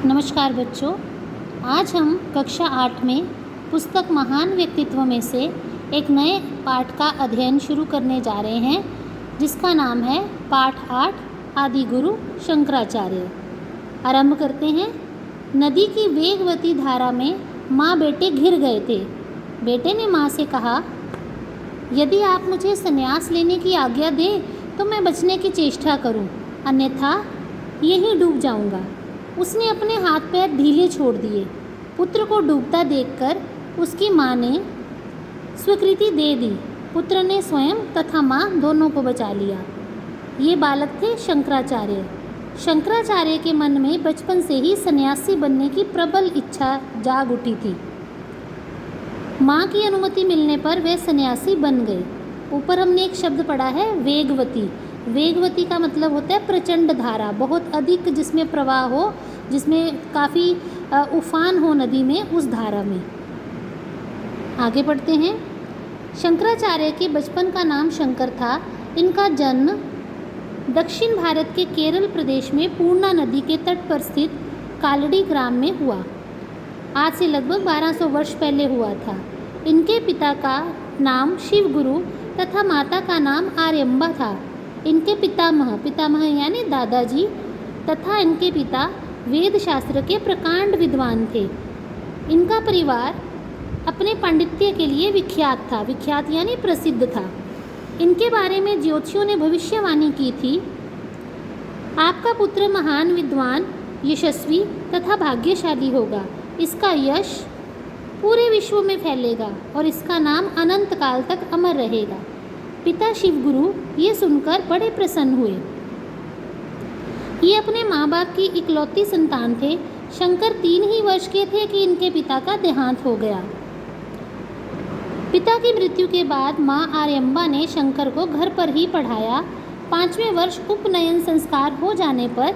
नमस्कार बच्चों, आज हम कक्षा 8 में पुस्तक महान व्यक्तित्व में से एक नए पाठ का अध्ययन शुरू करने जा रहे हैं, जिसका नाम है पाठ 8 आदि गुरु शंकराचार्य। आरंभ करते हैं। नदी की वेगवती धारा में माँ बेटे घिर गए थे। बेटे ने माँ से कहा, यदि आप मुझे संन्यास लेने की आज्ञा दें तो मैं बचने की चेष्टा करूं, अन्यथा यहीं डूब जाऊंगा। उसने अपने हाथ पैर ढीले छोड़ दिए। पुत्र को डूबता देखकर उसकी माँ ने स्वीकृति दे दी। पुत्र ने स्वयं तथा माँ दोनों को बचा लिया। ये बालक थे शंकराचार्य। शंकराचार्य के मन में बचपन से ही सन्यासी बनने की प्रबल इच्छा जाग उठी थी। माँ की अनुमति मिलने पर वे सन्यासी बन गए। ऊपर हमने एक शब्द पढ़ा है वेगवती। वेगवती का मतलब होता है प्रचंड धारा, बहुत अधिक जिसमें प्रवाह हो, जिसमें काफ़ी उफान हो नदी में, उस धारा में। आगे पढ़ते हैं। शंकराचार्य के बचपन का नाम शंकर था। इनका जन्म दक्षिण भारत के केरल प्रदेश में पूर्णा नदी के तट पर स्थित कालड़ी ग्राम में हुआ। आज से लगभग 1200 वर्ष पहले हुआ था। इनके पिता का नाम शिव गुरु तथा माता का नाम आर्यम्बा था। इनके पितामह यानी दादाजी तथा इनके पिता वेद शास्त्र के प्रकांड विद्वान थे। इनका परिवार अपने पांडित्य के लिए विख्यात था। विख्यात यानी प्रसिद्ध था। इनके बारे में ज्योतिषियों ने भविष्यवाणी की थी, आपका पुत्र महान विद्वान, यशस्वी तथा भाग्यशाली होगा। इसका यश पूरे विश्व में फैलेगा और इसका नाम अनंत काल तक अमर रहेगा। पिता शिवगुरु ये सुनकर बड़े प्रसन्न हुए। ये अपने माँ बाप की इकलौती संतान थे। शंकर 3 ही वर्ष के थे कि इनके पिता का देहांत हो गया। पिता की मृत्यु के बाद माँ आर्यम्बा ने शंकर को घर पर ही पढ़ाया। 5वें वर्ष उपनयन संस्कार हो जाने पर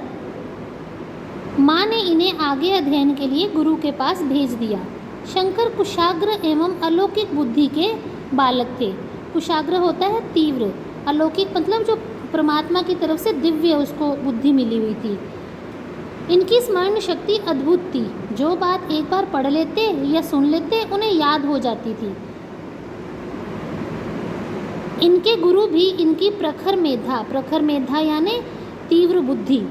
माँ ने इन्हें आगे अध्ययन के लिए गुरु के पास भेज दिया। शंकर कुशाग्र एवं अलौकिक बुद्धि के बालक थे। कुशाग्र होता है तीव्र, अलौकिक मतलब जो परमात्मा की तरफ से दिव्य उसको बुद्धि मिली हुई थी। इनकी स्मरण शक्ति अद्भुत थी। जो बात एक बार पढ़ लेते या सुन लेते उन्हें याद हो जाती थी। इनके गुरु भी इनकी प्रखर मेधा यानी तीव्र बुद्धि,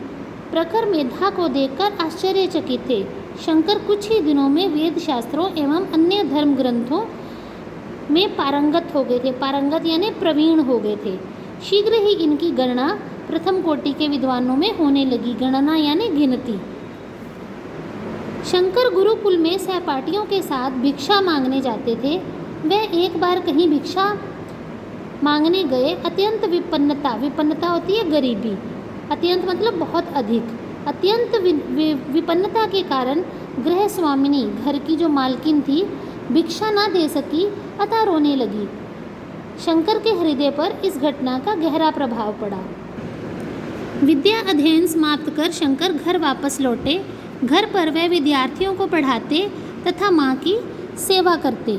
प्रखर मेधा को देखकर आश्चर्यचकित थे। शंकर कुछ ही दिनों में वेद शास्त्रों एवं अन्य धर्म ग्रंथों में पारंगत हो गए थे। पारंगत यानी प्रवीण हो गए थे। शीघ्र ही इनकी गणना प्रथम कोटि के विद्वानों में होने लगी। गणना यानी गिनती। शंकर गुरुकुल में सहपाठियों के साथ भिक्षा मांगने जाते थे। वह एक बार कहीं भिक्षा मांगने गए। अत्यंत विपन्नता होती है गरीबी। अत्यंत मतलब बहुत अधिक। अत्यंत विपन्नता के कारण गृह स्वामिनी, घर की जो मालकिन थी, भिक्षा ना दे सकी अतः रोने लगी। शंकर के हृदय पर इस घटना का गहरा प्रभाव पड़ा। विद्या अध्ययन समाप्त कर शंकर घर वापस लौटे। घर पर वह विद्यार्थियों को पढ़ाते तथा माँ की सेवा करते।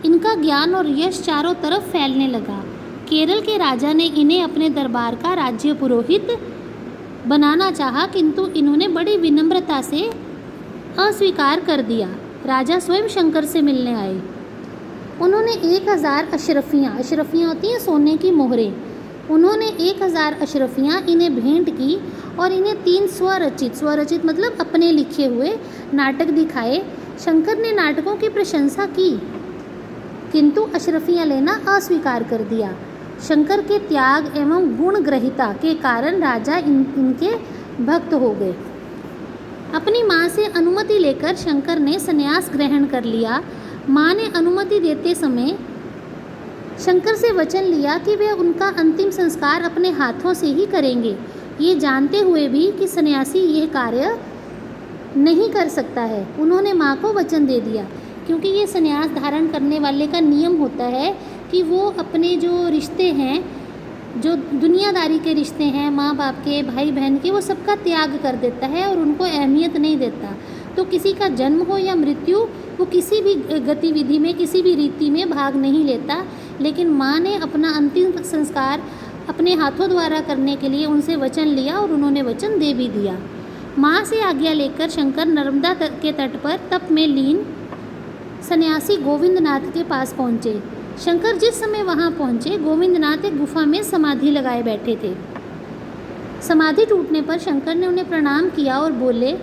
इनका ज्ञान और यश चारों तरफ फैलने लगा। केरल के राजा ने इन्हें अपने दरबार का राज्य पुरोहित बनाना चाहा, किंतु इन्होंने बड़ी विनम्रता से अस्वीकार कर दिया। राजा स्वयं शंकर से मिलने आए। उन्होंने 1000 अशरफियाँ होती हैं सोने की मोहरें, उन्होंने 1000 अशरफियाँ इन्हें भेंट की और इन्हें 3 स्वरचित मतलब अपने लिखे हुए नाटक दिखाए। शंकर ने नाटकों की प्रशंसा की, किंतु अशरफियाँ लेना अस्वीकार कर दिया। शंकर के त्याग एवं गुण ग्रहिता के कारण राजा इनके भक्त हो गए। अपनी माँ से अनुमति लेकर शंकर ने संन्यास ग्रहण कर लिया। माँ ने अनुमति देते समय शंकर से वचन लिया कि वे उनका अंतिम संस्कार अपने हाथों से ही करेंगे, ये जानते हुए भी कि सन्यासी ये कार्य नहीं कर सकता है। उन्होंने माँ को वचन दे दिया, क्योंकि ये संन्यास धारण करने वाले का नियम होता है कि वो अपने जो रिश्ते हैं, जो दुनियादारी के रिश्ते हैं, माँ बाप के, भाई बहन के, वो सबका त्याग कर देता है और उनको अहमियत नहीं देता। तो किसी का जन्म हो या मृत्यु, वो किसी भी गतिविधि में, किसी भी रीति में भाग नहीं लेता। लेकिन माँ ने अपना अंतिम संस्कार अपने हाथों द्वारा करने के लिए उनसे वचन लिया और उन्होंने वचन दे भी दिया। माँ से आज्ञा लेकर शंकर नर्मदा के तट पर तप में लीन सन्यासी गोविंदनाथ के पास पहुँचे। शंकर जिस समय वहाँ पहुँचे, गोविंदनाथ एक गुफा में समाधि लगाए बैठे थे। समाधि टूटने पर शंकर ने उन्हें प्रणाम किया और बोले,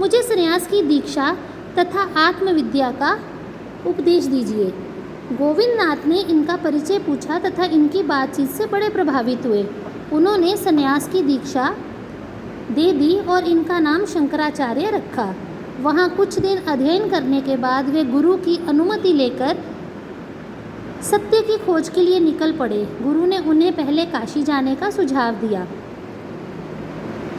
मुझे संन्यास की दीक्षा तथा आत्मविद्या का उपदेश दीजिए। गोविंदनाथ ने इनका परिचय पूछा तथा इनकी बातचीत से बड़े प्रभावित हुए। उन्होंने संन्यास की दीक्षा दे दी और इनका नाम शंकराचार्य रखा। वहाँ कुछ दिन अध्ययन करने के बाद वे गुरु की अनुमति लेकर सत्य की खोज के लिए निकल पड़े। गुरु ने उन्हें पहले काशी जाने का सुझाव दिया।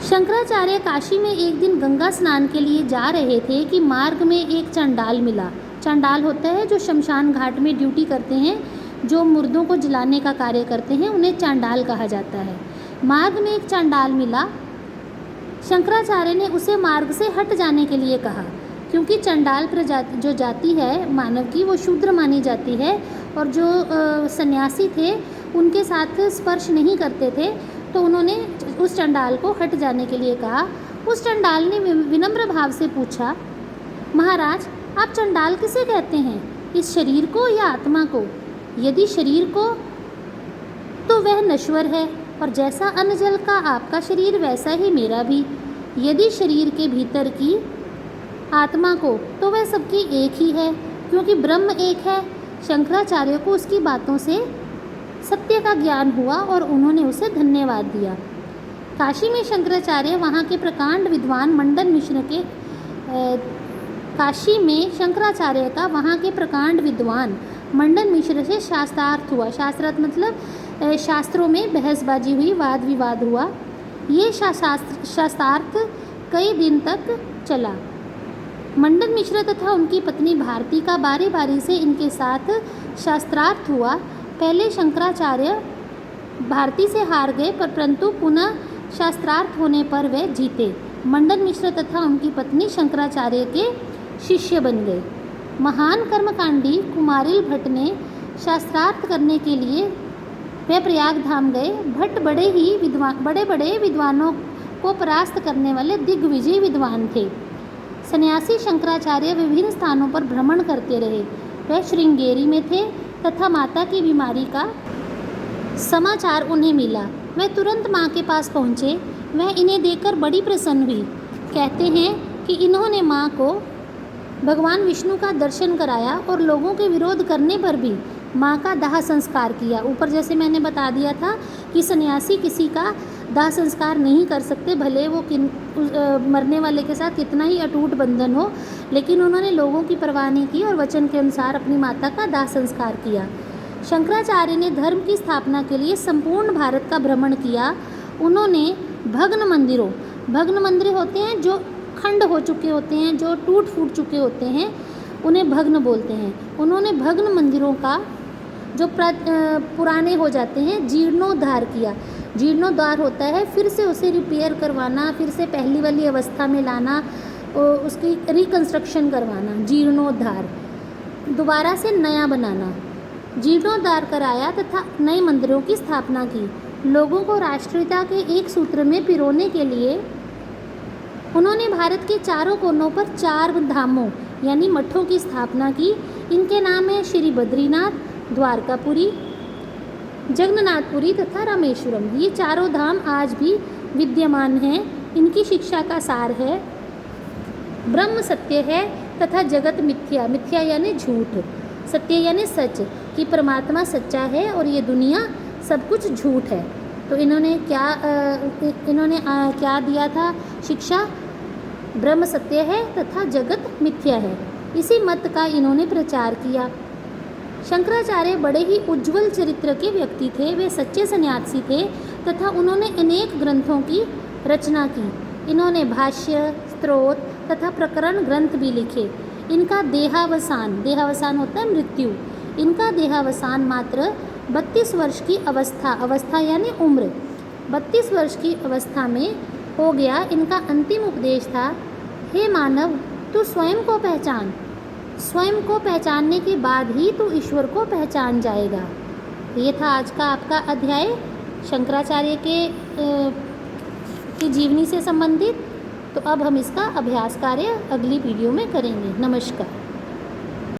शंकराचार्य काशी में एक दिन गंगा स्नान के लिए जा रहे थे कि मार्ग में एक चंडाल मिला। चंडाल होता है जो शमशान घाट में ड्यूटी करते हैं, जो मुर्दों को जलाने का कार्य करते हैं, उन्हें चांडाल कहा जाता है। मार्ग में एक चांडाल मिला। शंकराचार्य ने उसे मार्ग से हट जाने के लिए कहा, क्योंकि चंडाल प्रजाति जो जाति है मानव की, वो शूद्र मानी जाती है और जो सन्यासी थे उनके साथ स्पर्श नहीं करते थे, तो उन्होंने उस चंडाल को हट जाने के लिए कहा। उस चंडाल ने विनम्र भाव से पूछा, महाराज, आप चंडाल किसे कहते हैं, इस शरीर को या आत्मा को? यदि शरीर को तो वह नश्वर है, और जैसा अन्न जल का आपका शरीर वैसा ही मेरा भी। यदि शरीर के भीतर की आत्मा को, तो वह सबकी एक ही है, क्योंकि ब्रह्म एक है। शंकराचार्य को उसकी बातों से सत्य का ज्ञान हुआ और उन्होंने उसे धन्यवाद दिया। काशी में शंकराचार्य वहाँ के प्रकांड विद्वान मंडन मिश्र के काशी में शंकराचार्य का वहाँ के प्रकांड विद्वान मंडन मिश्र से शास्त्रार्थ हुआ। शास्त्रार्थ मतलब शास्त्रों में बहसबाजी हुई, वाद विवाद हुआ। ये शास्त्रार्थ कई दिन तक चला। मंडन मिश्र तथा उनकी पत्नी भारती का बारी बारी से इनके साथ शास्त्रार्थ हुआ। पहले शंकराचार्य भारती से हार गए, परंतु पुनः शास्त्रार्थ होने पर वे जीते। मंडन मिश्र तथा उनकी पत्नी शंकराचार्य के शिष्य बन गए। महान कर्मकांडी कुमारिल भट्ट ने शास्त्रार्थ करने के लिए वे प्रयाग धाम गए। भट्ट बड़े बड़े विद्वानों को परास्त करने वाले दिग्विजयी विद्वान थे। सन्यासी शंकराचार्य विभिन्न स्थानों पर भ्रमण करते रहे। वे श्रृंगेरी में थे तथा माता की बीमारी का समाचार उन्हें मिला। वे तुरंत माँ के पास पहुँचे। वह इन्हें देखकर बड़ी प्रसन्न हुई। कहते हैं कि इन्होंने माँ को भगवान विष्णु का दर्शन कराया और लोगों के विरोध करने पर भी माँ का दाह संस्कार किया। ऊपर जैसे मैंने बता दिया था कि सन्यासी किसी का दाह संस्कार नहीं कर सकते, भले वो मरने वाले के साथ कितना ही अटूट बंधन हो, लेकिन उन्होंने लोगों की परवाह नहीं की और वचन के अनुसार अपनी माता का दाह संस्कार किया। शंकराचार्य ने धर्म की स्थापना के लिए संपूर्ण भारत का भ्रमण किया। उन्होंने भग्न मंदिर होते हैं जो खंड हो चुके होते हैं, जो टूट फूट चुके होते हैं, उन्हें भग्न बोलते हैं। उन्होंने भग्न मंदिरों का जो पुराने हो जाते हैं जीर्णोद्धार किया। जीर्णोद्धार होता है फिर से उसे रिपेयर करवाना, फिर से पहली वाली अवस्था में लाना, उसकी रिकंस्ट्रक्शन करवाना, जीर्णोद्धार, दोबारा से नया बनाना। जीर्णोद्धार कराया तथा नए मंदिरों की स्थापना की। लोगों को राष्ट्रीयता के एक सूत्र में पिरोने के लिए उन्होंने भारत के चारों कोनों पर 4 धामों यानी मठों की स्थापना की। इनके नाम है श्री बद्रीनाथ, द्वारकापुरी, जगन्नाथपुरी तथा रामेश्वरम। ये चारों धाम आज भी विद्यमान हैं। इनकी शिक्षा का सार है ब्रह्म सत्य है तथा जगत मिथ्या। मिथ्या यानी झूठ, सत्य यानी सच, कि परमात्मा सच्चा है और ये दुनिया सब कुछ झूठ है। तो इन्होंने क्या दिया था शिक्षा? ब्रह्म सत्य है तथा जगत मिथ्या है। इसी मत का इन्होंने प्रचार किया। शंकराचार्य बड़े ही उज्ज्वल चरित्र के व्यक्ति थे। वे सच्चे सन्यासी थे तथा उन्होंने अनेक ग्रंथों की रचना की। इन्होंने भाष्य, स्तोत्र तथा प्रकरण ग्रंथ भी लिखे। इनका देहावसान होता है मृत्यु। इनका देहावसान मात्र 32 वर्ष की अवस्था यानी उम्र 32 वर्ष की अवस्था में हो गया। इनका अंतिम उपदेश था, हे मानव, तू स्वयं को पहचान। स्वयं को पहचानने के बाद ही तू ईश्वर को पहचान जाएगा। ये था आज का आपका अध्याय शंकराचार्य की जीवनी से संबंधित। तो अब हम इसका अभ्यास कार्य अगली वीडियो में करेंगे। नमस्कार।